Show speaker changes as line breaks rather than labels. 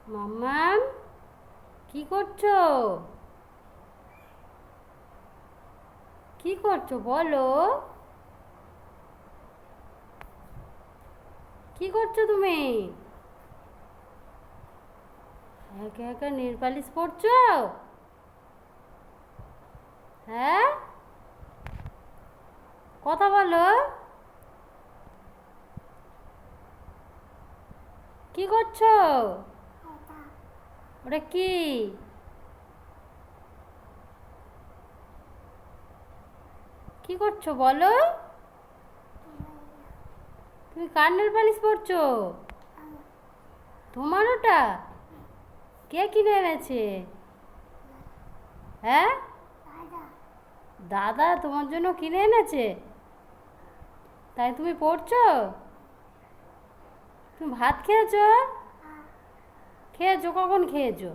মাম্মাম, কি করছো? কি করছো বলো? কি করছো তুমি? একা একা নেল পালিশ পরছো? হ্যাঁ, কথা বলো। কি করছো? ওটা কি? কি করছো বলো? তুমি কার নেল পালিশ পরছো? তোমার ওটা? কে কিনে এনেছে? হ্যাঁ, দাদা তোমার জন্য কিনে এনেছে? তাই তুমি পড়ছো? তুমি ভাত খেয়েছো? খেয়েছো, কখন খেয়েছো?